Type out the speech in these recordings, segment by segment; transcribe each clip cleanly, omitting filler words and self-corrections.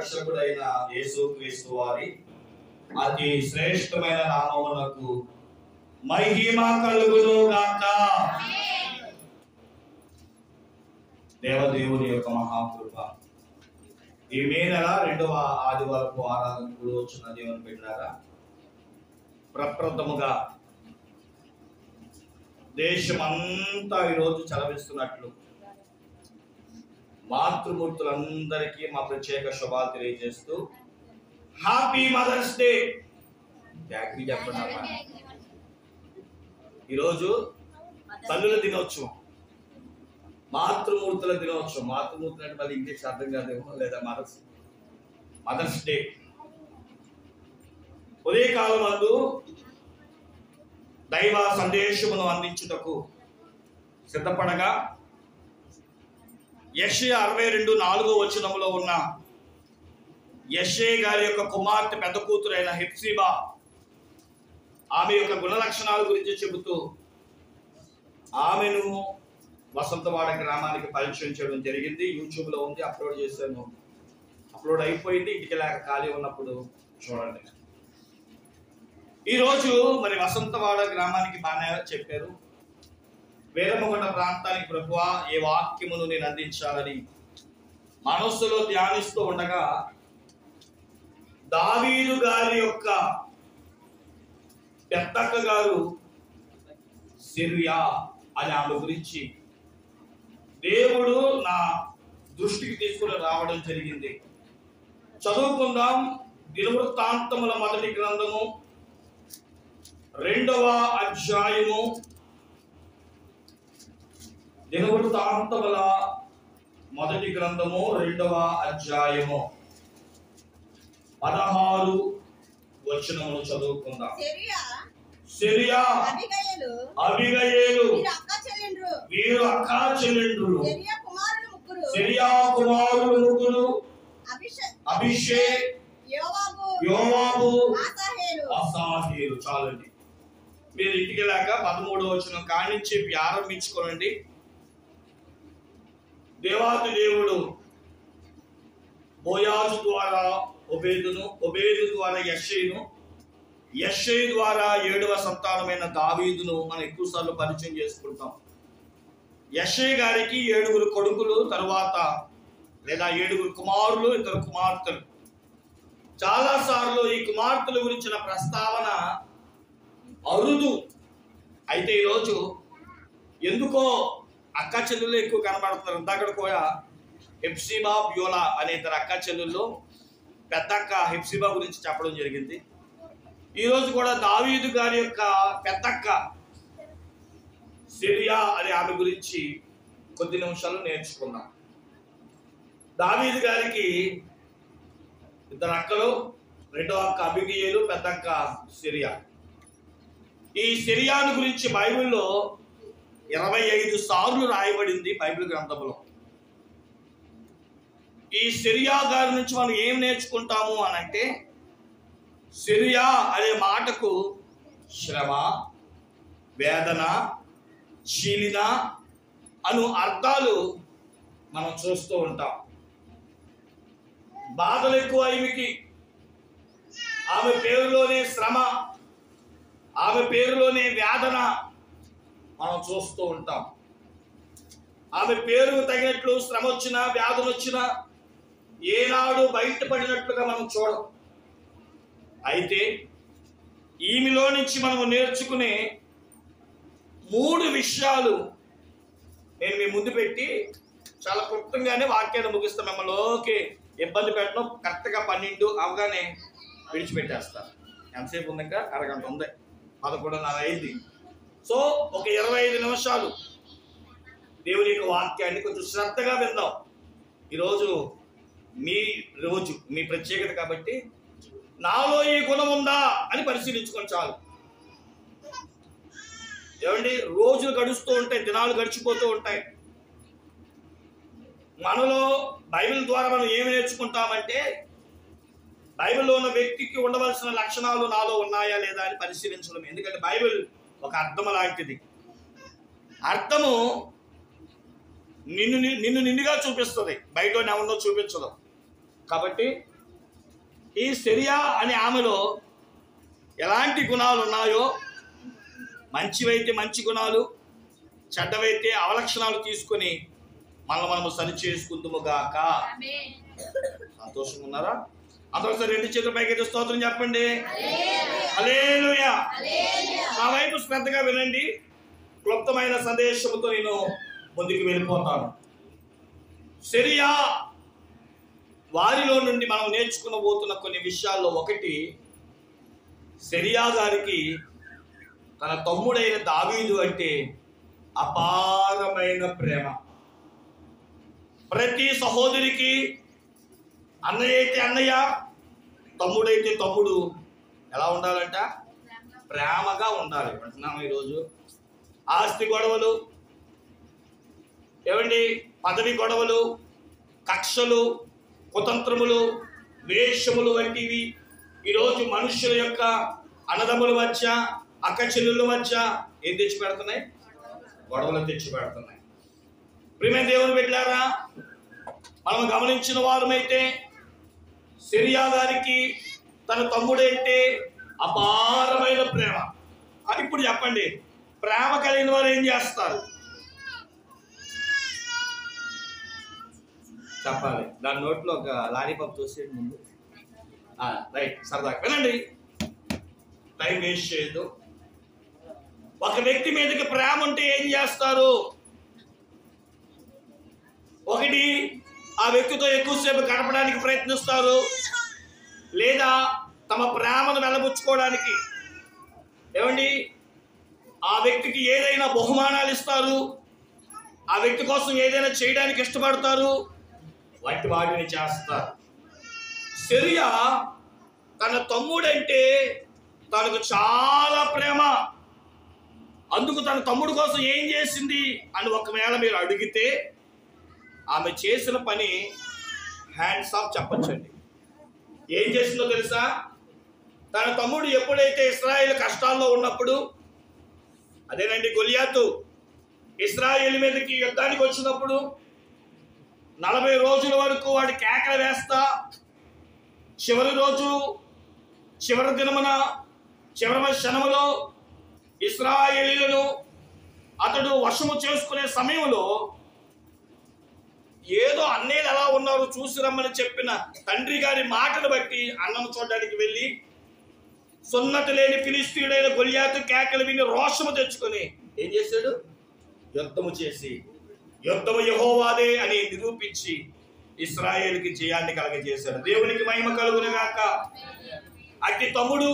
రక్షకుడైన యేసుక్రీస్తు వారి అతి శ్రేష్టమైన నామమునకు మహిమ కలుగును గాక. దేవదేవుని యొక్క మహాకృప ఈ మే నెల 2వ ఆదివారపు ఆరాధనకు వచ్చిన దేవుని బిడ్డలారా, ప్రప్రథముగా దేశమంతా ఈరోజు చలవిస్తున్నట్లు మాతృమూర్తులందరికీ మా ప్రత్యేక శుభాలు తెలియజేస్తూ హ్యాపీ మదర్స్ డే చెప్పండి. ఈరోజు తల్లుల దినోత్సవం, మాతృమూర్తుల దినోత్సవం. మాతృమూర్తులు అంటే మళ్ళీ ఇంగ్లీష్ అర్థం కాదేమో, లేదా మదర్స్ డే. ఉదయకాలం నందు దైవ సందేశమును అందించుటకు సిద్ధపడగా యెషయా 62:4 ఉన్న యెషయా గారి యొక్క కుమార్తె పెద్ద కూతురైన హెప్సిబా ఆమె యొక్క గుణ లక్షణాల గురించి చెబుతూ ఆమెను వసంతవాడ గ్రామానికి పరిచయం చేయడం జరిగింది. యూట్యూబ్లో ఉంది, అప్లోడ్ చేశాను. అప్లోడ్ అయిపోయింది. ఇంటికి లేక ఖాళీ ఉన్నప్పుడు చూడండి. ఈరోజు మరి వసంతవాడ గ్రామానికి బాగానే చెప్పారు. వేరమగొండ ప్రాంతానికి ప్రభువా ఏ వాక్యమును నేను అందించాలని మనస్సులో ధ్యానిస్తూ ఉండగా దావీదు గారి యొక్క పెద్దక్క గారు సిరియా అని ఆమె గురించి దేవుడు నా దృష్టికి తీసుకుని రావడం జరిగింది. చదువుకుందాం. దినవృత్తాంతముల మొదటి గ్రంథము 2వ అధ్యాయము. దినవృత్తాంతముల మొదటి గ్రంథము 2వ అధ్యాయము 16 వచనములు చదువుకుందాం. సిరియా అబిగయేలు వీరు అక్కా చెల్లెండ్రులు. సిరియా కుమారులు ముగ్గురు, అభిషేక్, యోవాబు, అసాహేలు. చాలండి. మీరు ఇంటికి లేక 13వ వచనం కానించి ప్రారంభించుకోనండి. దేవాది దేవుడు బోయాజు ద్వారా ఒబేదును, ఒబేదు ద్వారా యెషయిను, యెషయి ద్వారా 7వ సంతానమైన దావీదును మనం ఎక్కువసార్లు పరిచయం చేసుకుంటాం. యెషయి గారికి 7 కొడుకులు, తరువాత లేదా 7 కుమారులు, 2 కుమార్తెలు. చాలా సార్లు ఈ కుమార్తెల గురించిన ప్రస్తావన అరుదు. అయితే ఈరోజు ఎందుకో అక్క చెల్లెళ్ళు ఎక్కువ కనబడుతున్నారు. ఇందాక కూడా హెప్సిబా, బ్యోలా అనే 2 అక్క చెల్లెళ్ళు, పెద్దక్క హెప్సిబా గురించి చెప్పడం జరిగింది. ఈరోజు కూడా దావీదు గారి యొక్క పెద్దక్క సిరియా అనే ఆమె గురించి కొద్ది నిమిషాలు నేర్చుకున్నాం. దావీదు గారికి 2 అక్కలు, 2వ అక్క అబిగయేలు, పెద్దక్క సిరియా. ఈ సిరియాను గురించి బైబిల్లో 25 సార్లు రాయబడింది బైబిల్ గ్రంథంలో. ఈ సిరియా గారి నుంచి మనం ఏం నేర్చుకుంటాము అని అంటే, సిరియా అనే మాటకు శ్రమ, వేదన, చీలిన అను అర్థాలు మనం చూస్తూ ఉంటాం. బాధలు ఎక్కువ ఈమెకి. ఆమె పేరులోనే శ్రమ, ఆమె పేరులోనే వేదన మనం చూస్తూ ఉంటాం. ఆమె పేరుకు తగినట్లు శ్రమ వచ్చినా, వ్యాధులు వచ్చినా ఏనాడు బయటపడినట్లుగా మనం చూడం. అయితే ఈమెలో నుంచి మనము నేర్చుకునే 3 విషయాలు నేను మీ ముందు పెట్టి చాలా క్లుప్తంగానే వాక్యాన్ని ముగిస్తాను. మిమ్మల్ని ఓకే ఇబ్బంది పెట్టడం. కరెక్ట్గా 12 అవగానే విడిచిపెట్టేస్తాను. ఎంతసేపు ఉంది? ఇంకా అరగంట ఉంది. 11:30 అయింది. సో ఒక 25 నిమిషాలు దేవుని యొక్క వాక్యాన్ని కొంచెం శ్రద్ధగా విందాం. ఈరోజు మీ రోజు, మీ ప్రత్యేకత కాబట్టి నాలో ఈ గుణం ఉందా అని పరిశీలించుకొని చాలు. ఏమండి, రోజులు గడుస్తూ ఉంటాయి, దినాలు గడిచిపోతూ ఉంటాయి. మనలో బైబిల్ ద్వారా మనం ఏమి నేర్చుకుంటామంటే, బైబిల్లో ఉన్న వ్యక్తికి ఉండవలసిన లక్షణాలు నాలో ఉన్నాయా లేదా అని పరిశీలించడం. ఎందుకంటే బైబిల్ ఒక అర్థం లాంటిది. అర్థము నిన్నుగా చూపిస్తుంది, బయట ఎవరినో చూపించదు. కాబట్టి ఈ సిరియా అనే ఆమెలో ఎలాంటి గుణాలు ఉన్నాయో, మంచివైతే మంచి గుణాలు, చెడ్డవైతే అవలక్షణాలు తీసుకొని మనము సరి చేసుకుందుముగాక. సంతోషంగా ఉన్నారా? అందరూ సరే 2 చేతుల పైకి స్తోత్రం చెప్పండి. హల్లెలూయా. నా వైపు శ్రద్ధగా వినండి. క్లుప్తమైన సందేశంతో నేను ముందుకు వెళ్ళిపోతాను. సిరియా వారిలో నుండి మనం నేర్చుకునబోతున్న కొన్ని విషయాల్లో ఒకటి, సిరియా గారికి తన తమ్ముడైన దావీదు అంటే అపారమైన ప్రేమ. ప్రతి సహోదరికి అన్నయ్య అయితే అన్నయ్య, తమ్ముడైతే తమ్ముడు ఎలా ఉండాలంట? ప్రేమగా ఉండాలి. అంటున్నాము ఈరోజు ఆస్తి గొడవలు, ఏమండి, పదవి గొడవలు, కక్షలు, కుతంత్రములు, వేషములు వంటివి ఈరోజు మనుషుల యొక్క అన్నదమ్ముల మధ్య, అక్క చెల్లెళ్ళ మధ్య ఏం తెచ్చి పెడుతున్నాయి? గొడవలు తెచ్చి పెడుతున్నాయి. ప్రియమైన దేవుని బిడ్డలారా, మనం గమనించిన వారమైతే సిరియా గారికి తన తమ్ముడంటే అపారమైన ప్రేమ. ఇప్పుడు చెప్పండి, ప్రేమ కలిగిన వారు ఏం చేస్తారు? చెప్పాలి. దాని నోట్లో ఒక లారీపాప్ తోసేయండి ముందు. రైట్, సరదాగా వినండి, టైం వేస్ట్ చేయొద్దు. ఒక వ్యక్తి మీదకి ప్రేమ ఉంటే ఏం చేస్తారు? ఒకటి, ఆ వ్యక్తితో ఎక్కువసేపు గడపడానికి ప్రయత్నిస్తారు, లేదా తమ ప్రేమను వెలబుచ్చుకోవడానికి, ఏమండి, ఆ వ్యక్తికి ఏదైనా బహుమానాలు ఇస్తారు, ఆ వ్యక్తి కోసం ఏదైనా చేయడానికి ఇష్టపడతారు, వాటిని చేస్తారు. సిరియా తన తమ్ముడంటే తనకు చాలా ప్రేమ. అందుకు తన తమ్ముడు కోసం ఏం చేసింది అని ఒకవేళ మీరు అడిగితే ఆమె చేసిన పని హ్యాండ్స్ ఆఫ్ చెప్పచ్చండి. ఏం చేసిందో తెలుసా? తన తమ్ముడు ఎప్పుడైతే ఇశ్రాయేలు కష్టాల్లో ఉన్నప్పుడు, అదేనండి గొలియాతు ఇశ్రాయేలు మీదకి యుద్ధానికి వచ్చినప్పుడు 40 రోజుల వరకు వాడు కేకలు వేస్తా, చివరి రోజు చివరి దినమున చివరి క్షణములో ఇశ్రాయేలీయులను అతడు వశము చేసుకునే సమయంలో ఏదో అన్నయ్యలు ఎలా ఉన్నారు చూసి రమ్మని చెప్పిన తండ్రి గారి మాటను బట్టి అన్నం చూడడానికి వెళ్ళి సున్నతి లేని ఫిలిష్తీయుడైన గొలియాతు కేకలు విని రోషము తెచ్చుకొని ఏం చేశాడు? యుద్ధము చేసి యుద్ధము యెహోవాదే అని నిరూపించి ఇశ్రాయేలుకి జయాన్ని కలగజేశాడు. దేవునికి మహిమ కలుగును గాక. అట్టి తమ్ముడు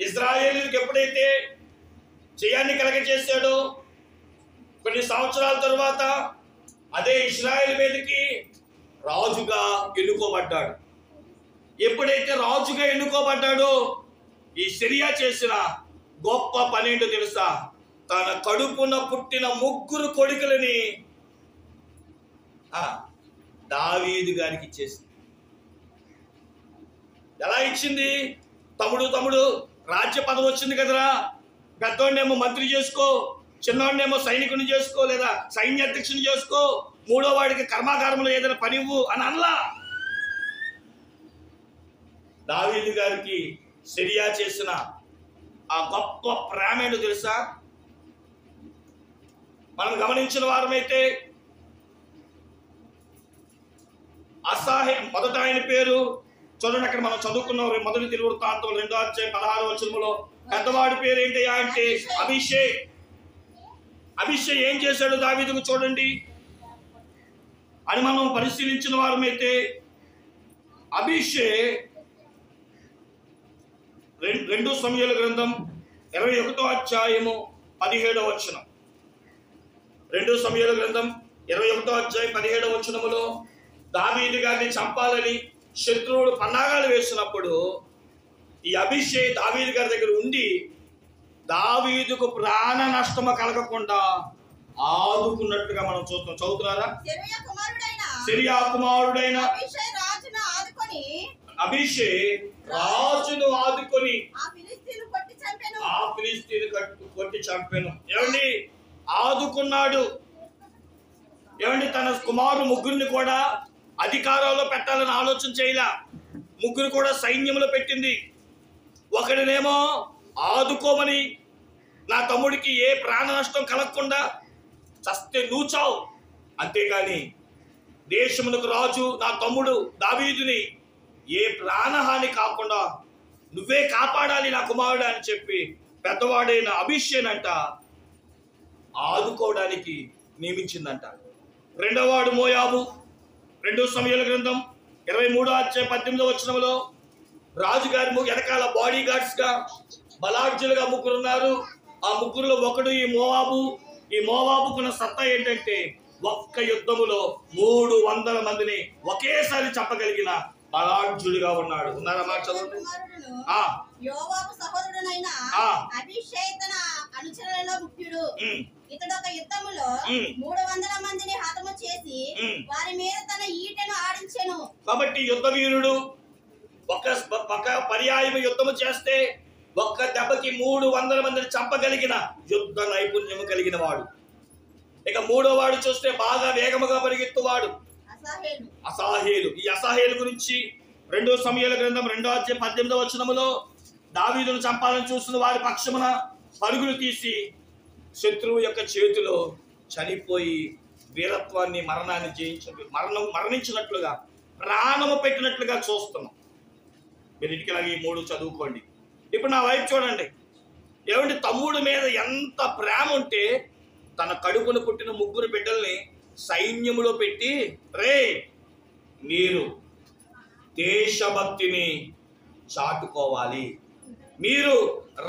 ఇశ్రాయేలుకి ఎప్పుడైతే జయాన్ని కలగజేశాడో కొన్ని సంవత్సరాల తరువాత అదే ఇశ్రాయేలు మీదకి రాజుగా ఎన్నుకోబడ్డాడు. ఎప్పుడైతే రాజుగా ఎన్నుకోబడ్డాడో ఈ సిరియా చేసిన గొప్ప పనేంటో తెలుసా? తన కడుపున పుట్టిన 3 కొడుకులని దావీదు గారికి ఇచ్చేసింది. ఎలా ఇచ్చింది? తమ్ముడు రాజ్య పదవి వచ్చింది కదరా, పెద్దోడినేమో మంత్రి చేసుకో, చిన్నోడినేమో సైనికుని చేసుకో, లేదా సైన్య అధ్యక్షుని చేసుకో, 3వ వాడికి కర్మాగారంలో ఏదైనా పనివ్వు అని అనలా. దావీదు గారికి సిరియా చేసిన ఆ గొప్ప ప్రేమ ఏంటో తెలుసా? మనం గమనించిన వారమైతే అసాహ్యం మొదట ఆయన పేరు చూడండి, అక్కడ మనం చదువుకున్నాం 1 దినవృత్తాంతం 2వ అధ్యాయం 16వ వచనంలో పెద్దవాడి పేరు ఏంటయ్యా అంటే అభిషేక్. అభిషేక్ ఏం చేశాడు దావీదుకు చూడండి అని మనం పరిశీలించిన వారమైతే, అభిషేక్ 2 సమూయేలు గ్రంథం 21వ అధ్యాయము 17వ వచనం. 2 సమూయేలు గ్రంథం 21వ అధ్యాయం 17వ వచనములో దావీదు గారిని చంపాలని శత్రువులు పన్నాగాలు వేసినప్పుడు ఈ అభిషేక్ దావీదు గారి దగ్గర ఉండి దావీదుకు ప్రాణ నష్టము కలగకుండా ఆదుకున్నట్టుగా మనం చూస్తాం. చదువుతున్నారా? సిరియా కుమారుడైన అభిషేక్ రాజును ఆదుకొని ఆ ఫిలిష్తీయుని కొట్టి చంపెను. ఏమండి, ఆదుకున్నాడు. ఏమండి, తన కుమారుడు 3 కూడా అధికారంలో పెట్టాలని ఆలోచన చేయలే. ముగ్గురు కూడా సైన్యములో పెట్టింది. ఒకడినేమో ఆదుకోమని, నా తమ్ముడికి ఏ ప్రాణ నష్టం కలగకుండా చస్తే నువ్వు చావు, అంతేకాని దేశమునకు రాజు నా తమ్ముడు దావీదుని ఏ ప్రాణహాని కాకుండా నువ్వే కాపాడాలి నా కుమారుడు అని చెప్పి పెద్దవాడైన అభిషేనంట ఆదుకోవడానికి నియమించిందంట. రెండవవాడు మోయాబు. 2 సమూయేలు గ్రంథం 23:18 రాజుగారి వెనకాల బాడీ గార్డ్స్ గా బలాఢ్యులుగా ముగ్గురు ఉన్నారు. ఆ ముగ్గురులో ఒకడు ఈ మోవాబు. ఈ మోవాబుకున్న సత్తా ఏంటంటే ఒక్క యుద్ధములో 300 మందిని ఒకేసారి చెప్పగలిగిన బలాఢ్యుడిగా ఉన్నాడు. ఉన్నారా మాట చదవండి. యోవాబు సహోదరుడైన అబీషై తన అనుచరులలో ముఖ్యుడు. ఇతడు ఒక యుద్ధములో 300 మందిని హతము చేసి వారి మీద తన ఈటెను ఆడించెను. కాబట్టి యుద్ధ వీరుడు. ఒక పర్యాయం యుద్ధము చేస్తే ఒక్క దెబ్బకి 300 మందిని చంపగలిగిన యుద్ధ నైపుణ్యము కలిగిన వాడు. ఇక మూడో వాడు చూస్తే బాగా వేగముగా పరిగెత్తువాడు అసాహేలు. ఈ అసాహేలు గురించి 2 సమూయేలు గ్రంథం 2:18 దావీదును చంపాలని చూస్తున్న వారి పక్షమున పరుగులు తీసి శత్రువు యొక్క చేతిలో చనిపోయి వీరత్వాన్ని మరణాన్ని మరణించినట్లుగా ప్రాణము పెట్టినట్లుగా చూస్తున్నాం. మీరు ఇంటికి ఈ 3 చదువుకోండి. ఇప్పుడు నా వైపు చూడండి. ఏమంటే తమ్ముడు మీద ఎంత ప్రేమ ఉంటే తన కడుపును పుట్టిన 3 బిడ్డల్ని సైన్యములో పెట్టి, రే మీరు దేశభక్తిని చాటుకోవాలి, మీరు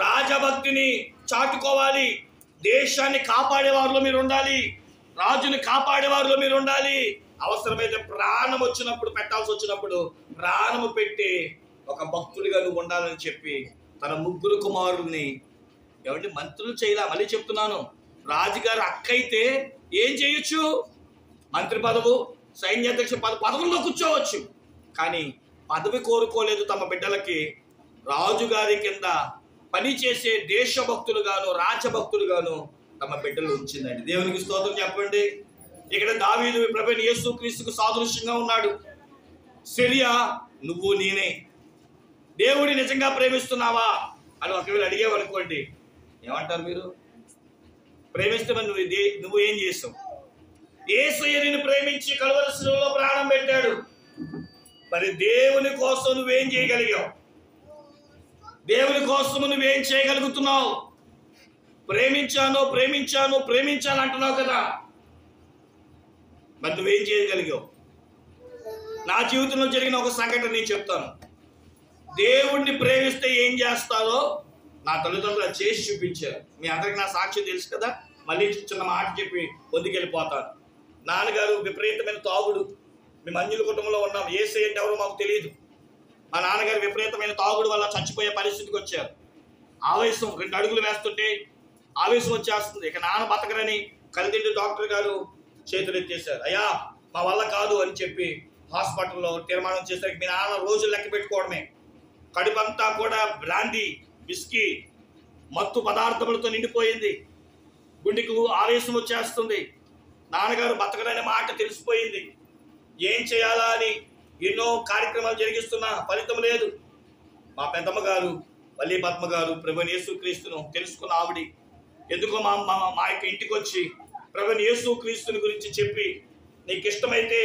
రాజభక్తిని చాటుకోవాలి, దేశాన్ని కాపాడేవారిలో మీరు ఉండాలి, రాజుని కాపాడేవారిలో మీరు ఉండాలి, అవసరమైతే ప్రాణం వచ్చినప్పుడు పెట్టాల్సి వచ్చినప్పుడు ప్రాణము పెట్టి ఒక భక్తుడిగా నువ్వు ఉండాలని చెప్పి తన 3 కుమారుల్ని ఏమంటే మంత్రులు చేయలే. మళ్ళీ చెప్తున్నాను, రాజుగారు అక్క అయితే ఏం చేయొచ్చు? మంత్రి పదవు, సైన్యాధ్యక్ష పదవుల్లో కూర్చోవచ్చు. కానీ పదవి కోరుకోలేదు. తమ బిడ్డలకి రాజుగారి కింద పనిచేసే దేశభక్తులుగాను రాజభక్తులుగాను తమ బిడ్డలు ఉంచిందండి. దేవునికి స్తోత్రం చెప్పండి. ఇక్కడ దావీదు ప్రభువైన యేసుక్రీస్తుకు సాదృశ్యంగా ఉన్నాడు. సిరియా నువ్వు నేనే. దేవుడి నిజంగా ప్రేమిస్తున్నావా అని ఒకవేళ అడిగేవనుకోండి, ఏమంటారు మీరు? ప్రేమిస్తే నువ్వు ఏం చేస్తావు? యేసయ్య నిన్ను ప్రేమించి కలువరి శిలువలో ప్రాణం పెట్టాడు. మరి దేవుని కోసం నువ్వేం చేయగలిగావు? దేవుని కోసం నువ్వేం చేయగలుగుతున్నావు? ప్రేమించాను ప్రేమించాను ప్రేమించాను అంటున్నావు కదా, మరి నువ్వేం చేయగలిగావు? నా జీవితంలో జరిగిన ఒక సంఘటన నేను చెప్తాను. దేవుణ్ణి ప్రేమిస్తే ఏం చేస్తారో నా తల్లిదండ్రులు చేసి చూపించారు. మీ అందరికి నా సాక్ష్యం తెలుసు కదా. మళ్ళీ చిన్న మాట చెప్పి పొందుకెళ్ళిపోతాను. నాన్నగారు విపరీతమైన తాగుడు. మేము అంజుల కుటుంబంలో ఉన్నాం. యేసయ్య అంటే ఎవరో మాకు తెలియదు. మా నాన్నగారు విపరీతమైన తాగుడు వల్ల చచ్చిపోయే పరిస్థితికి వచ్చారు. ఆవేశం 2 అడుగులు వేస్తుంటే ఆవేశం వచ్చేస్తుంది. ఇక నాన్న బతకరని కలిదిండి డాక్టర్ గారు చేతులు ఎత్తేశారు. అయ్యా మా వల్ల కాదు అని చెప్పి హాస్పిటల్లో తీర్మానం చేసరికి మీ నాన్న రోజులు లెక్క పెట్టుకోవడమే. కడుపంతా కూడా బ్రాండీ, విస్కీ, మత్తు పదార్థములతో నిండిపోయింది. గుండెకు ఆవేశం వచ్చేస్తుంది. నాన్నగారు బతకరనే మాట తెలిసిపోయింది. ఏం చేయాలా అని ఎన్నో కార్యక్రమాలు జరిగిస్తున్నా ఫలితం లేదు. మా పెద్దమ్మ గారు వల్లి పద్మ గారు ప్రభువైన యేసుక్రీస్తును తెలుసుకున్న ఆవిడ ఎందుకో మా యొక్క ఇంటికి వచ్చి ప్రభువైన యేసుక్రీస్తుని గురించి చెప్పి, నీకు ఇష్టమైతే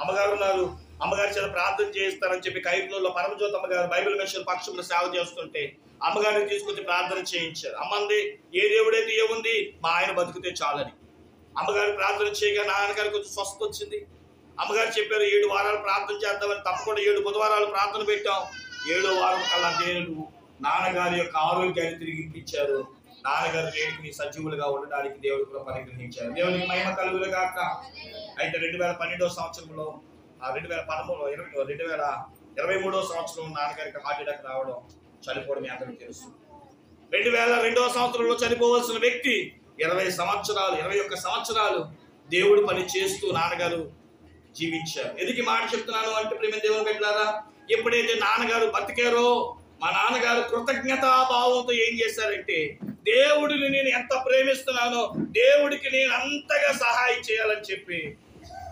అమ్మగారు ఉన్నారు, అమ్మగారి చేత ప్రార్థన చేయిస్తారని చెప్పి కైపులలో పరమజ్యోతి అమ్మగారు బైబిల్ మిషన్ పక్షంలో సేవ చేస్తుంటే అమ్మగారిని తీసుకొచ్చి ప్రార్థన చేయించారు. అమ్మంది, ఏ దేవుడైతే ఏముంది, మా ఆయన బతికితే చాలని. అమ్మగారు ప్రార్థన చేయగా నాన్నగారికి కొంచెం స్వస్థత వచ్చింది. అమ్మగారు చెప్పారు 7 వారాలు ప్రార్థన చేద్దామని. తప్పకుండా 7 బుధవారాలు ప్రార్థన పెట్టాం. 7వ వారం కల్లా దేవుడు నాన్నగారి యొక్క ఆరోగ్యాన్ని తిరిగి ఇప్పించారు. నాన్నగారు నేటికి సజీవులుగా ఉండడానికి దేవుడు కూడా పరిగ్రహించారు. దేవునికి మహిమ కలుగులు గాక. అయితే 2012వ సంవత్సరంలో 2023వ సంవత్సరంలో నాన్నగారికి హార్ట్ అటాక్ రావడం, చనిపోవడం మీ అందరికీ తెలుసు. 2002వ సంవత్సరంలో చనిపోవలసిన వ్యక్తి 21 సంవత్సరాలు దేవుడు పని చేస్తూ నాన్నగారు జీవించారు. ఎందుకు మాట చెప్తున్నాను అంటే ప్రేమ దేవుని బిడ్డలారా, ఎప్పుడైతే నాన్నగారు బతికారో మా నాన్నగారు కృతజ్ఞతాభావంతో ఏం చేశారంటే, దేవుడిని నేను ఎంత ప్రేమిస్తున్నానో దేవుడికి నేను అంతగా సహాయం చేయాలని చెప్పి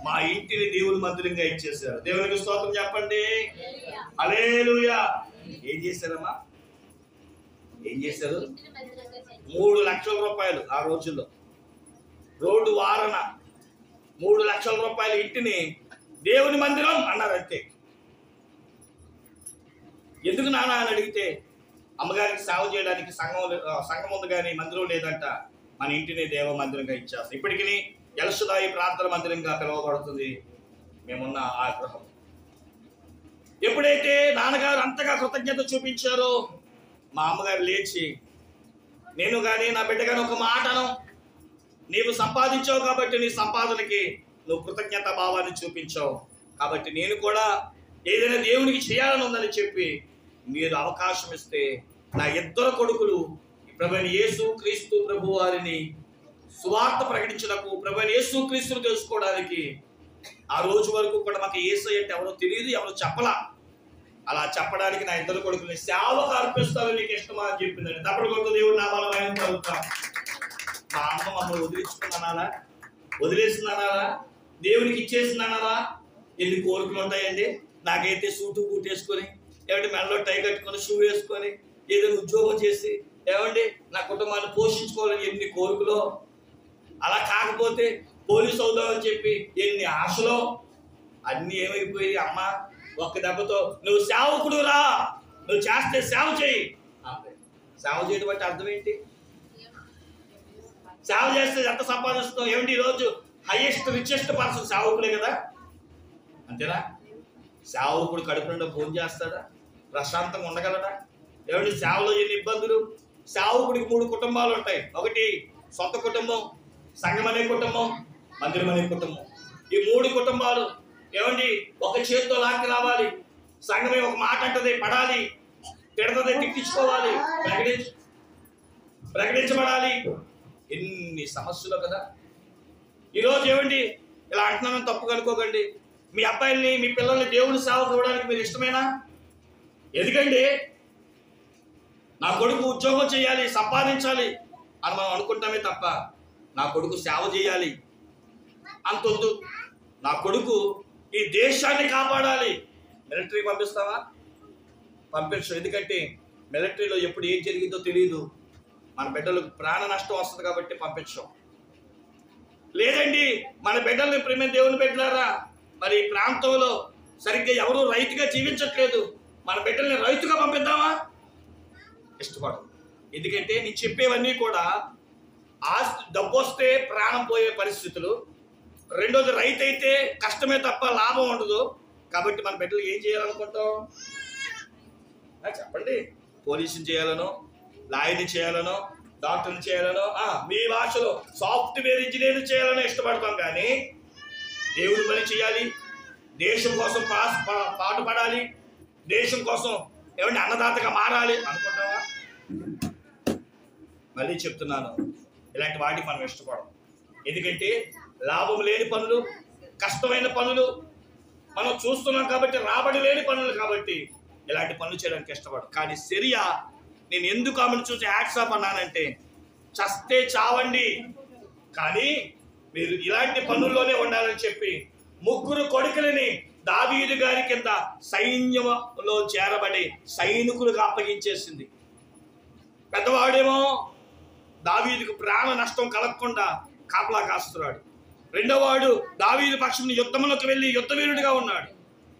మా ఇంటిని దేవుని మందిరంగా ఇచ్చేసారు. దేవునికి స్తోత్రం చెప్పండి. హల్లెలూయా. ఏం చేశారమ్మా? ఏం చేశారు? 3 లక్షల రూపాయలు ఆ రోజుల్లో రోడ్డు వారన 3 లక్షల రూపాయల ఇంటిని దేవుని మందిరం అన్నారు. అంతే. ఎందుకు నాన్న అని అడిగితే, అమ్మగారికి సేవ చేయడానికి సంఘం ఉంది కానీ మందిరం లేదంట. మన ఇంటిని దేవ మందిరంగా ఇచ్చేస్తాం. ఇప్పటికీ ఎల్షదాయి ప్రార్థన మందిరంగా పిలువబడుతుంది మేమున్న ఆ గృహం. ఎప్పుడైతే నాన్నగారు అంతగా కృతజ్ఞత చూపించారో మా అమ్మగారు లేచి, నేను కానీ నా బిడ్డ కానీ ఒక మాటను, నీవు సంపాదించావు కాబట్టి నీ సంపాదనకి నువ్వు కృతజ్ఞత భావాన్ని చూపించావు కాబట్టి నేను కూడా ఏదైనా దేవునికి చేయాలని ఉందని చెప్పి మీరు అవకాశం ఇస్తే నా 2 కొడుకులు ప్రభువైన యేసు క్రీస్తు ప్రభు వారిని సువార్త ప్రకటించడానికి, ప్రభువైన యేసు క్రీస్తును తెలుసుకోవడానికి ఆ రోజు వరకు కూడా మాకు యేసయ్య అంటే ఎవరో తెలియదు, ఎవరో చెప్పలా. అలా చెప్పడానికి నా 2 కొడుకుని సేవకు అర్పిస్తాను, నీకు ఇష్టమా అని చెప్పిందండి. తప్పుడు కొడుకు దేవుడు నామాల భయం కలుగుతాం. మా అమ్మ మమ్మల్ని వదిలించుకున్నానా, వదిలేసిందనా, దేవునికి ఇచ్చేసిందనా? ఎన్ని కోరికలు ఉంటాయండి. నాకైతే సూటు బూట్ వేసుకొని, ఏమంటే మెడలో టై కట్టుకొని, షూ వేసుకొని, ఏదైనా ఉద్యోగం చేసి, ఏమండి నా కుటుంబాన్ని పోషించుకోవాలని ఎన్ని కోరికలో. అలా కాకపోతే పోలీసు అవుదామని చెప్పి ఎన్ని ఆశలో. అన్నీ ఏమైపోయి, అమ్మ ఒక్క దెబ్బతో నువ్వు సేవకుడు రా, నువ్వు చేస్తే సేవ చేయి. సేవ చేయడం అంటే అర్థం ఏంటి? సేవ చేస్తే ఎంత సంపాదిస్తావు? ఏమిటి ఈరోజు హైయెస్ట్ రిచెస్ట్ పర్సన్ సేవకుడే కదా, అంతేనా? సేవకుడు కడుపు నిండా భోజనం చేస్తాడా? ప్రశాంతంగా ఉండగలడా? ఏమిటి సేవలో ఎన్ని ఇబ్బందులు. సేవకుడికి 3 కుటుంబాలు ఉంటాయి. ఒకటి సొంత కుటుంబం, సంఘం అనే కుటుంబం, మందిరం అనే కుటుంబం. ఈ 3 కుటుంబాలు ఏమండి ఒక చేతితో లాక్కి రావాలి. సంఘమే ఒక మాట అంటది, పడాలి, తిడతది, తిట్టించుకోవాలి, ప్రకటించబడాలి. ఎన్ని సమస్యలు కదా. ఈరోజు ఏమండి ఇలా అంటున్నానని తప్పు కనుక్కోకండి. మీ అబ్బాయిల్ని, మీ పిల్లల్ని దేవుని సేవకు ఇవ్వడానికి మీరు ఇష్టమేనా? ఎందుకండి నా కొడుకు ఉద్యోగం చేయాలి, సంపాదించాలి అని మనం అనుకుంటామే తప్ప నా కొడుకు సేవ చేయాలి అంతొద్దు. నా కొడుకు ఈ దేశాన్ని కాపాడాలి. మిలిటరీ పంపిస్తావా? పంపించు. ఎందుకంటే మిలిటరీలో ఎప్పుడు ఏం జరిగిందో తెలియదు. మన బిడ్డలకు ప్రాణ నష్టం వస్తుంది కాబట్టి పంపించాం. లేదండి మన బిడ్డల్ని ప్రేమ దేవుని బిడ్డలారా, మరి ఈ ప్రాంతంలో సరిగ్గా ఎవరు రైతుగా జీవించట్లేదు, మన బిడ్డల్ని రైతుగా పంపిద్దామా? ఇష్టపడదు. ఎందుకంటే నేను చెప్పేవన్నీ కూడా ఆస్తి, డబ్బు వస్తే ప్రాణం పోయే పరిస్థితులు. రెండోది రైతు అయితే కష్టమే తప్ప లాభం ఉండదు. కాబట్టి మన బిడ్డలు ఏం చేయాలనుకుంటాం? చెప్పండి. పోలీసుని చేయాలనో, లాయర్ని చేయాలనో, డాక్టర్ని చేయాలనో, మీ భాషలో సాఫ్ట్వేర్ ఇంజనీర్ని చేయాలనో ఇష్టపడతాం. కానీ దేవుడి పని చేయాలి, దేశం కోసం పాటుపడాలి, దేశం కోసం ఏమంటే అన్నదాతగా మారాలి అనుకుంటావా? మళ్ళీ చెప్తున్నాను, ఇలాంటి వాటికి మనం ఇష్టపడం. ఎందుకంటే లాభం లేని పనులు, కష్టమైన పనులు మనం చూస్తున్నాం కాబట్టి, రాబడి లేని పనులు కాబట్టి ఇలాంటి పనులు చేయడానికి ఇష్టపడం. కానీ సిరియా, నేను ఎందుకు ఆమెను చూసి హ్యాట్సాప్ అన్నానంటే, చస్తే చావండి కానీ మీరు ఇలాంటి పనుల్లోనే ఉండాలని చెప్పి 3 కొడుకులని దావీదు గారి కింద సైన్యంలో చేరబడి సైనికులుగా అప్పగించేసింది. పెద్దవాడేమో దావీదుకు ప్రాణ నష్టం కలగకుండా కాపలా కాస్తున్నాడు. రెండోవాడు దావీదు పక్షం యుద్ధంలోకి వెళ్ళి యుద్ధవీరుడిగా ఉన్నాడు.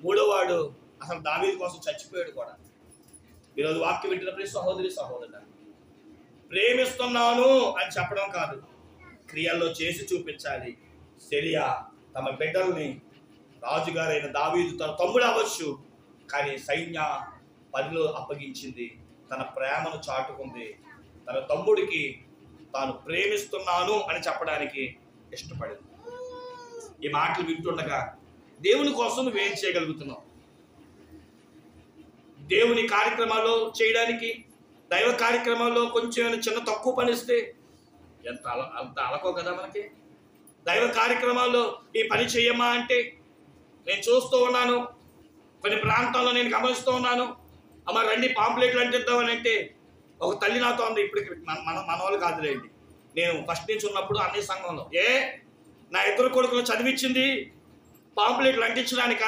మూడోవాడు అసలు దావీదు కోసం చచ్చిపోయాడు కూడా. ఈరోజు వాక్యం వింటున్నప్పుడు సహోదరి సహోదరుడు, ప్రేమిస్తున్నాను అని చెప్పడం కాదు, క్రియల్లో చేసి చూపించాలి. సిరియా తమ బిడ్డల్ని, రాజుగారైన దావీదు తన తమ్ముడు అవ్వచ్చు కానీ సైన్య పనిలో అప్పగించింది. తన ప్రేమను చాటుకుంది. తన తమ్ముడికి తాను ప్రేమిస్తున్నాను అని చెప్పడానికి ఇష్టపడింది. ఈ మాటలు వింటుండగా దేవుని కోసం నువ్వేం చేయగలుగుతున్నావు? దేవుని కార్యక్రమాల్లో చేయడానికి, దైవ కార్యక్రమాల్లో కొంచెం చిన్న తక్కువ పనిస్తే అంత అలకో కదా మనకి. దైవ కార్యక్రమాల్లో ఈ పని చేయమ్మా అంటే నేను చూస్తూ ఉన్నాను, కొన్ని ప్రాంతాల్లో నేను గమనిస్తూ ఉన్నాను. అమ్మ రండి పాంప్లెట్లు అంటిద్దామని అంటే ఒక తల్లి నాతో ఉంది, ఇప్పటికి మన వాళ్ళు కాదులేండి, నేను ఫస్ట్ నుంచి ఉన్నప్పుడు అన్ని సంఘంలో నా ఇద్దరు కొడుకులు చదివించింది పాంప్లెట్లు అంటించడానిక,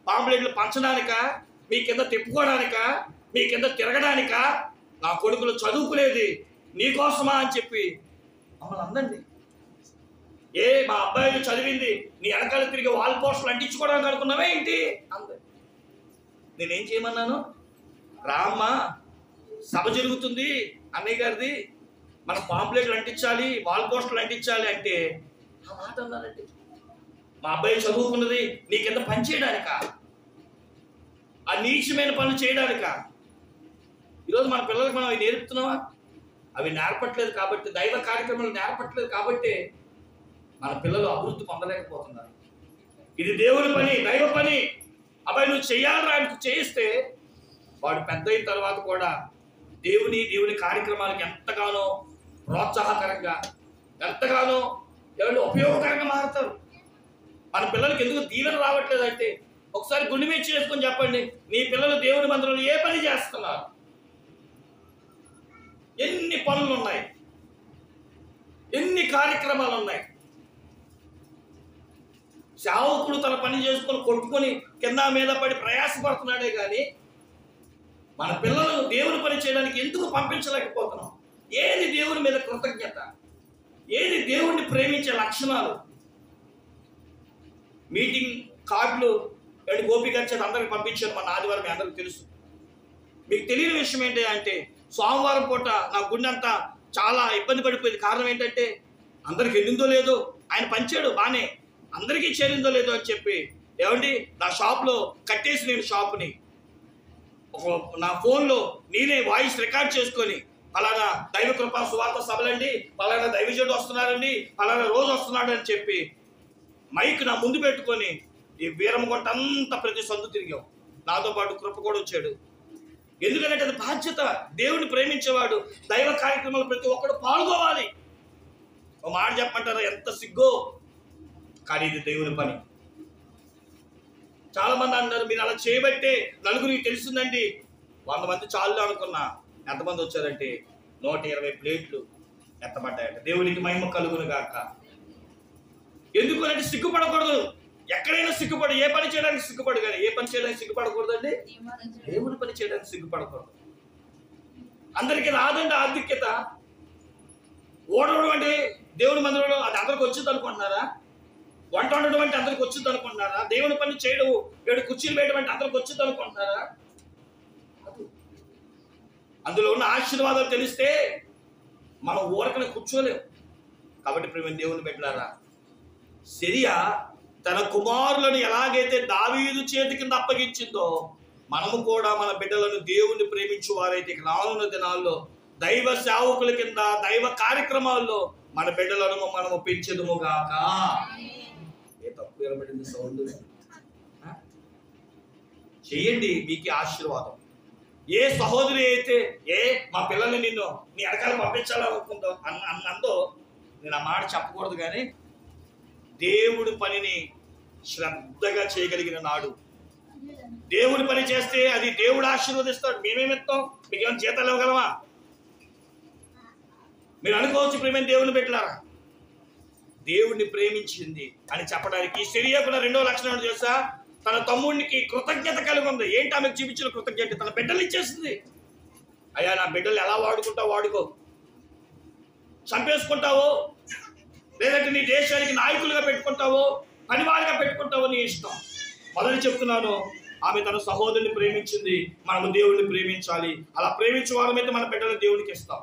పాంప్లెట్లు పంచడానిక, మీ కింద తిప్పుకోవడానిక, మీ కింద తిరగడానిక? నా కొడుకులు చదువుకునేది నీకోసమా అని చెప్పి మమ్మల్ని అందండి. మా అబ్బాయిలు చదివింది నీ వెనకాల తిరిగి వాల్ పోస్టులు అంటించుకోవడానికి అనుకున్నావే ఏంటి అంది. నేనేం చేయమన్నాను? రామ్మా, సభ జరుగుతుంది అన్నయ్య గారిది, మనం పాంప్లెట్లు అంటించాలి, వాల్ పోస్టులు అంటించాలి అంటే ఆ మాట అన్నానండి. మా అబ్బాయి చదువుకున్నది నీ కింద పని చేయడానిక, ఆ నీచమైన పనులు చేయడానిక? ఈరోజు మన పిల్లలకు మనం అవి నేర్పుతున్నావా? అవి నేర్పట్లేదు కాబట్టి, దైవ కార్యక్రమాలు నేర్పట్లేదు కాబట్టి మన పిల్లలు అభివృద్ధి పొందలేకపోతున్నారు. ఇది దేవుని పని, దైవ పని. అబ్బాయి నువ్వు చెయ్యాలరా అని చేయిస్తే వాడు పెద్ద అయిన తర్వాత కూడా దేవుని కార్యక్రమాలకు ఎంతగానో ప్రోత్సాహకరంగా, ఎంతగానో ఉపయోగకరంగా మారుతారు. మన పిల్లలకి ఎందుకు దీవెన రావట్లేదు అంటే ఒకసారి గుండె మీద చేసుకొని చెప్పండి, నీ పిల్లలు దేవుని మందిరంలో ఏ పని చేస్తున్నారు? ఎన్ని పనులు ఉన్నాయి, ఎన్ని కార్యక్రమాలు ఉన్నాయి. సేవకుడు తన పని చేసుకొని కొట్టుకొని కింద మీద పడి ప్రయాసపడుతున్నాడే కానీ మన పిల్లలు దేవుని పని చేయడానికి ఎందుకు పంపించలేకపోతున్నాం? ఏది దేవుని మీద కృతజ్ఞత? ఏది దేవుణ్ణి ప్రేమించే లక్షణాలు? మీటింగ్ కార్డులు గోపి గారి చేత అందరికి పంపించాను మన ఆదివారం, మీ అందరికి తెలుసు. మీకు తెలియని విషయం ఏంటి అంటే సోమవారం పూట నా గుండె అంతా చాలా ఇబ్బంది పడిపోయింది. కారణం ఏంటంటే అందరికి వెళ్ళిందో లేదో, ఆయన పంచాడు బానే, అందరికీ చేరిందో లేదో అని చెప్పి ఏమండి నా షాప్లో కట్టేసి నేను షాప్ని నా ఫోన్లో నేనే వాయిస్ రికార్డ్ చేసుకొని పలానా దైవ కృపా సువార్త సభలండి, పలానా దైవజనుడు వస్తున్నారండి, పలానా రోజు వస్తున్నాడు అని చెప్పి మైక్ నా ముందు పెట్టుకొని ఈ వీరమగొంట అంతా ప్రతి సందు తిరిగాం. నాతో పాటు కృప కూడా వచ్చాడు. ఎందుకంటే అది బాధ్యత. దేవుని ప్రేమించేవాడు దైవ కార్యక్రమాలు ప్రతి ఒక్కడు పాల్గొవాలి. ఒక మాట చెప్పమంటారా, ఎంత సిగ్గో, కానీ ఇది దేవుని పని. చాలా మంది అన్నారు మీరు అలా చేయబట్టే నలుగురికి తెలిసిందండి. 100 మంది చాలు అనుకున్నా, ఎంతమంది వచ్చారంటే 120 ప్లేట్లు ఎత్తబడ్డాయంట. దేవునికి మహిమ కలుగును గాక. ఎందుకు అంటే సిగ్గుపడకూడదు. ఎక్కడైనా సిగ్గుపడు, ఏ పని చేయడానికి సిగ్గుపడు, కానీ ఏ పని చేయడానికి సిగ్గుపడకూడదండి, దేవుని పని చేయడానికి సిగ్గుపడకూడదు. అందరికీ రాదండి ఆధిక్యత. ఓడవడం అంటే దేవుని మందిరంలో అది అందరికి వచ్చింది అనుకుంటున్నారా? వంట వండడం అంటే అందరికి వచ్చింది అనుకుంటున్నారా? దేవుని పని చేయడం, 7 కుర్చీలు వేయడం అంటే అందరికి వచ్చింది అనుకుంటున్నారా? అందులో ఉన్న ఆశీర్వాదాలు తెలిస్తే మనం ఊరకనే కూర్చోలేము. కాబట్టి ప్రేమ దేవుని బిడ్డలారా, సిరియా తన కుమారులను ఎలాగైతే దావీదు చేతి కింద అప్పగించిందో మనము కూడా మన బిడ్డలను దేవుణ్ణి ప్రేమించు వారైతే రానున్న దినాల్లో దైవ సేవకుల కింద దైవ కార్యక్రమాల్లో మన బిడ్డలను మనము పెంచెదుముగాక. ఏ తప్పు వినబడింది సౌండ్? చెయ్యండి, మీకే ఆశీర్వాదం. ఏ సహోదరి అయితే మా పిల్లల్ని నిన్ను నీ వెనకాల పంపించాలనుకుందో అన్నందో నేను ఆ మాట చెప్పకూడదు, కానీ దేవుడి పనిని శ్రద్ధగా చేయగలిగిన నాడు దేవుడి పని చేస్తే అది దేవుడు ఆశీర్వదిస్తాడు. మేమేమిస్తాం? మీకేమైనా జీతాలు ఇవ్వగలమా? మీరు అనుకోవచ్చు ప్రేమ దేవుని పెట్టారా, దేవుడిని ప్రేమించింది అని చెప్పడానికి సిరియాకున్న 2వ లక్షణం తెలుసా? తన తమ్ముడికి కృతజ్ఞత కలిగి ఉంది. ఏంటి ఆమెకు చూపించిన కృతజ్ఞత? తన బిడ్డలు ఇచ్చేసింది. అయ్యా నా బిడ్డలు ఎలా వాడుకుంటావు వాడుకో, చంపేసుకుంటావో లేదంటే నీ దేశానికి నాయకులుగా పెట్టుకుంటావో పనివారిగా పెట్టుకుంటావో నీ ఇష్టం. మొదలు చెప్తున్నాను, ఆమె తన సహోదరుని ప్రేమించింది. మనము దేవుడిని ప్రేమించాలి. అలా ప్రేమించే వారమైతే మన బిడ్డలు దేవునికి ఇస్తాం.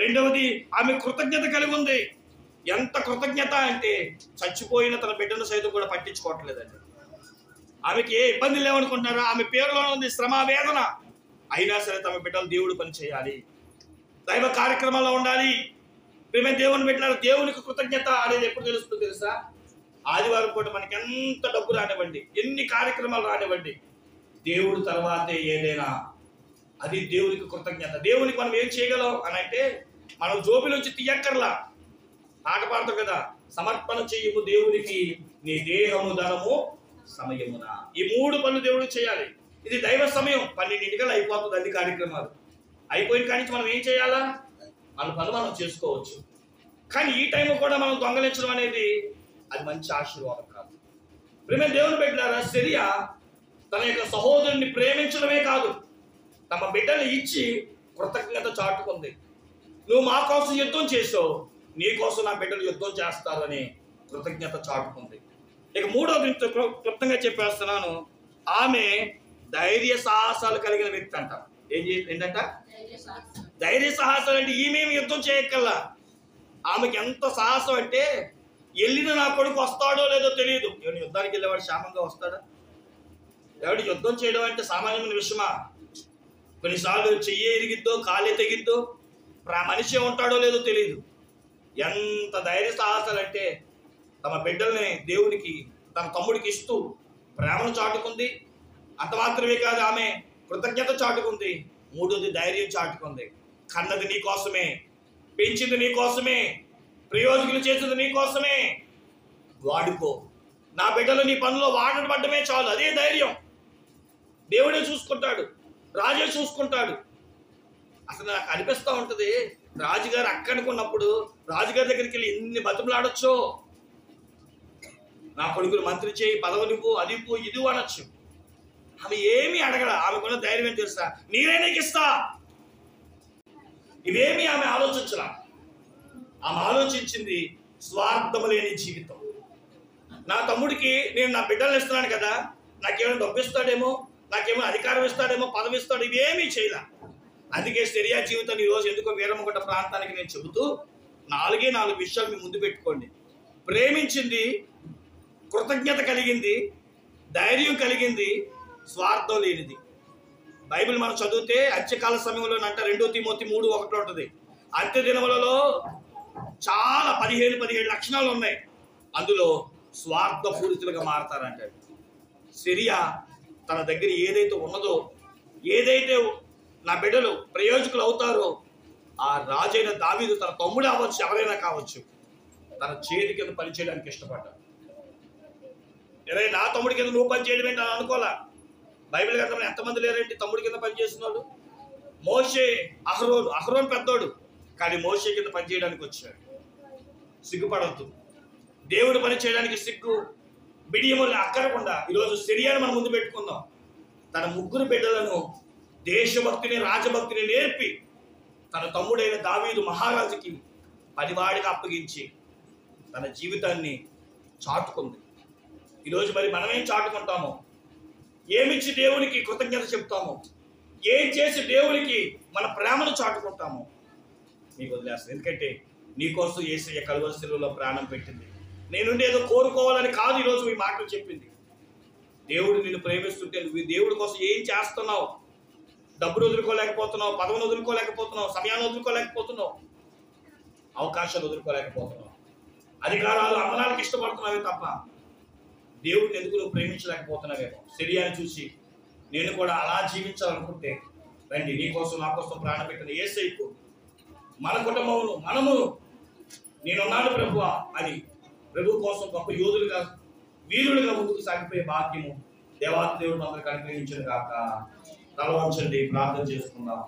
రెండవది, ఆమె కృతజ్ఞత కలిగి ఉంది. ఎంత కృతజ్ఞత అంటే చచ్చిపోయిన తన బిడ్డను సైతం కూడా పట్టించుకోవట్లేదండి. ఆమెకి ఏ ఇబ్బంది లేవనుకుంటున్నారా? ఆమె పేరులో ఉంది శ్రమ, వేదన. అయినా సరే తమ బిడ్డలు దేవుడు పని చేయాలి, దైవ కార్యక్రమాల్లో ఉండాలి. ప్రేమ దేవుని పెట్టారు. దేవునికి కృతజ్ఞత అనేది ఎప్పుడు తెలుస్తుందో తెలుసా? ఆదివారం పూట మనకి ఎంత డబ్బు రానివ్వండి, ఎన్ని కార్యక్రమాలు రానివ్వండి, దేవుడు తర్వాతే ఏదైనా అది దేవునికి కృతజ్ఞత. దేవునికి మనం ఏం చేయగలం అని అంటే మనం జోబిలోంచి తీయక్కర్లా. పాట పాడతాం కదా, సమర్పణ చెయ్యము దేవునికి నీ దేహము ధనము సమయమున. ఈ 3 పనులు దేవుడు చేయాలి. ఇది దైవ సమయం. 12 అయిపోతుంది అన్ని కార్యక్రమాలు. అయిపోయిన కానీ మనం ఏం చేయాలా? మన పనులు మనం చేసుకోవచ్చు. కానీ ఈ టైం కూడా మనం దొంగలించడం అనేది అది మంచి ఆశీర్వాదం కాదు. ప్రేమ దేవుని బిడ్డలారా, సిరియా తన యొక్క సహోదరుని ప్రేమించడమే కాదు, తమ బిడ్డను ఇచ్చి కృతజ్ఞత చాటుకుంది. నువ్వు మా కోసం యుద్ధం చేసావు, నీ కోసం నా బిడ్డలు యుద్ధం చేస్తారని కృతజ్ఞత చాటుకుంది. ఇక మూడోది క్లుప్తంగా చెప్పేస్తున్నాను, ఆమె ధైర్య సాహసాలు కలిగిన వ్యక్తి అంట. ఏంటంట? ధైర్య సాహసాలు అంటే ఈమెమి యుద్ధం చేయక్కల్లా. ఆమెకి ఎంత సాహసం అంటే, వెళ్ళిన నా కొడుకు వస్తాడో లేదో తెలియదు. ఎవడు యుద్ధానికి వెళ్ళేవాడు క్షేమంగా వస్తాడా? ఎవడు యుద్ధం చేయడం అంటే సామాన్యమైన విషయమా? కొన్నిసార్లు చెయ్యి ఎరిగిద్దో, కాలే తెగిద్దో, మనిషి ఉంటాడో లేదో తెలియదు. ఎంత ధైర్య సాహసాలు అంటే, తమ బిడ్డల్ని దేవునికి, తన తమ్ముడికి ఇస్తూ ప్రేమను చాటుకుంది. అంత మాత్రమే కాదు, ఆమె కృతజ్ఞత చాటుకుంది. మూడోది ధైర్యం చాటుకుంది. కన్నది నీ కోసమే, పెంచింది నీ కోసమే, ప్రయోజకులు చేసింది నీ కోసమే, వాడుకో. నా బిడ్డలు నీ పనిలో వాడబడ్డమే చాలు, అదే ధైర్యం. దేవుడే చూసుకుంటాడు, రాజే చూసుకుంటాడు. అసలు నాకు అనిపిస్తూ ఉంటుంది, రాజుగారు అక్కనుకున్నప్పుడు రాజుగారి దగ్గరికి వెళ్ళి ఎన్ని బతుకులాడొచ్చో. నా కొడుకులు మంత్రి చేయి, పదవునివ్వు, అదివ్వు, ఇది అనొచ్చు. ఆమె ఏమీ అడగల. ఆమెకున్న ధైర్యం ఏం తెలుసా? నీరే నీకు ఇస్తా. ఇవేమీ ఆమె ఆలోచించలా. ఆమె ఆలోచించింది స్వార్థము లేని జీవితం. నా తమ్ముడికి నేను నా బిడ్డలను ఇస్తున్నాను కదా, నాకేమైనా డబ్బు ఇస్తాడేమో, నాకేమైనా అధికారం ఇస్తాడేమో, పదవి ఇస్తాడు, ఇవేమీ చేయలే. అందుకే సిరియా జీవితం ఈరోజు ఎందుకో వీరమ్మగుట్ట ప్రాంతానికి నేను చెబుతూ 4 విషయాలు మీ ముందు పెట్టుకోండి. ప్రేమించింది, కృతజ్ఞత కలిగింది, ధైర్యం కలిగింది, స్వార్థం లేనిది. బైబిల్ మనం చదివితే అంత్యకాల సమయంలో అంట 2 తిమోతి 3:1 ఉంటుంది. అంత్య దినములలో చాలా 17 లక్షణాలు ఉన్నాయి. అందులో స్వార్థపూరితులుగా మారతారంటాడు. సిరియా తన దగ్గర ఏదైతే ఉన్నదో, ఏదైతే నా బిడ్డలు ప్రయోజకులు అవుతారో, ఆ రాజైన దావీదు తన తమ్ముడు అవ్వచ్చు, ఎవరైనా కావచ్చు, తన చేతి కింద పనిచేయడానికి ఇష్టపడ్డాడు. నా తమ్ముడి కింద నువ్వు పని చేయడం ఏంటి అని అనుకోలే. బైబిల్ గ్రంథంలో ఎంతమంది లేరండి తమ్ముడి కింద పనిచేసిన వాళ్ళు? మోషే, అహరోన్ పెద్దోడు, కానీ మోషే కింద పనిచేయడానికి వచ్చాడు. సిగ్గుపడవద్దు. దేవుడు పని చేయడానికి సిగ్గు బిడియములు అక్కరకుండా ఈరోజు సిరియాను మనం ముందు పెట్టుకుందాం. తన 3 బిడ్డలను దేశభక్తిని, రాజభక్తిని నేర్పి తన తమ్ముడైన దావీదు మహారాజుకి పనివాడిగా అప్పగించి తన జీవితాన్ని చాటుకుంది. ఈరోజు మరి మనమేం చాటుకుంటామో, ఏమిచ్చి దేవునికి కృతజ్ఞత చెప్తామో, ఏం చేసి దేవునికి మన ప్రేమను చాటుకుంటామో మీకు వదిలేస్తాను. ఎందుకంటే నీకోసం యేసయ్య కలువరి శిలువలో ప్రాణం పెట్టింది. నేనుండి ఏదో కోరుకోవాలని కాదు ఈరోజు ఈ మాటలు చెప్పింది. దేవుడు నిన్ను ప్రేమిస్తుంటే నువ్వు దేవుడి కోసం ఏం చేస్తున్నావు? డబ్బును వదులుకోలేకపోతున్నావు, పదవిని వదులుకోలేకపోతున్నావు, సమయాన్ని వదులుకోలేకపోతున్నావు, అవకాశాలు వదులుకోలేకపోతున్నావు, అధికారాలు అమ్మడానికి ఇష్టపడుతున్నావే తప్ప దేవుడిని ఎందుకు నువ్వు ప్రేమించలేకపోతున్నావేమో. సిరియాని చూసి నేను కూడా అలా జీవించాలనుకుంటే రండి, నీ కోసం నా కోసం ప్రాణం పెట్టిన యేసయ్యకు మన కుటుంబమును మనము నేనున్నాను ప్రభువా అని ప్రభు కోసం గొప్ప యోధులుగా, వీరులుగా ముందుకు సాగిపోయే భాగ్యము దేవాతి దేవుడు అందరికీ అనుగ్రహించును గాక. తల వంచండి, ప్రార్థన చేసుకుందాం.